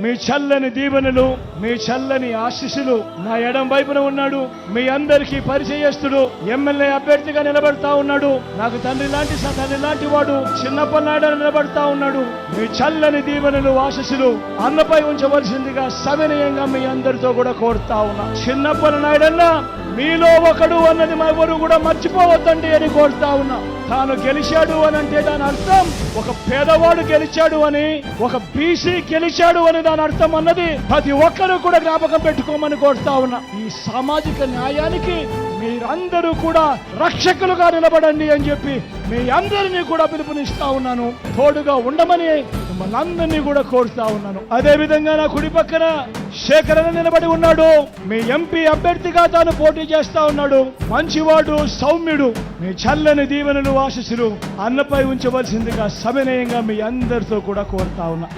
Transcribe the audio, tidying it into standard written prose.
మీ చల్లని దీవెనలు, మీ చల్లని ఆశీస్సులు నా ఎడం వైపున ఉన్నాడు. మీ అందరికీ పరిచయస్తుడు, ఎమ్మెల్యే అభ్యర్థిగా నిలబడతా ఉన్నాడు. నాకు తండ్రి లాంటి వాడు, చిన్నప్పటి నాడు నిలబడతా ఉన్నాడు. మీ చల్లని దీవెనలు, ఆశీస్సులు అన్నపై ఉంచవలసిందిగా సవినయంగా మీ అందరితో కూడా కోరుతా ఉన్నా. చిన్నప్పటి నాయుడన్నా మీలో ఒకడు అన్నది ఎవరు కూడా మర్చిపోవద్దండి అని కోరుతా ఉన్నా. తాను గెలిచాడు అని అంటే దాని అర్థం ఒక పేదవాడు గెలిచాడు అని, ఒక బీసీ గెలిచాడు అని దాని అర్థం అన్నది ప్రతి ఒక్కరూ కూడా జ్ఞాపకం పెట్టుకోమని కోరుతా ఉన్నా. ఈ సామాజిక న్యాయానికి మీరందరూ కూడా రక్షకులుగా నిలబడండి అని చెప్పి మీ అందరినీ కూడా పిలుపునిస్తా ఉన్నాను. తోడుగా ఉండమని మిమ్మల్ని అందరినీ కూడా కోరుతా ఉన్నాను. అదే విధంగా నా కుడి పక్కన శేఖరణ నిలబడి ఉన్నాడు. మీ ఎంపీ అభ్యర్థిగా తాను పోటీ చేస్తా ఉన్నాడు. మంచివాడు, సౌమ్యుడు. మీ చల్లని దీవెనలు, ఆశీస్సులు అన్నపై ఉంచవలసిందిగా సవినయంగా మీ అందరితో కూడా కోరుతా ఉన్నా.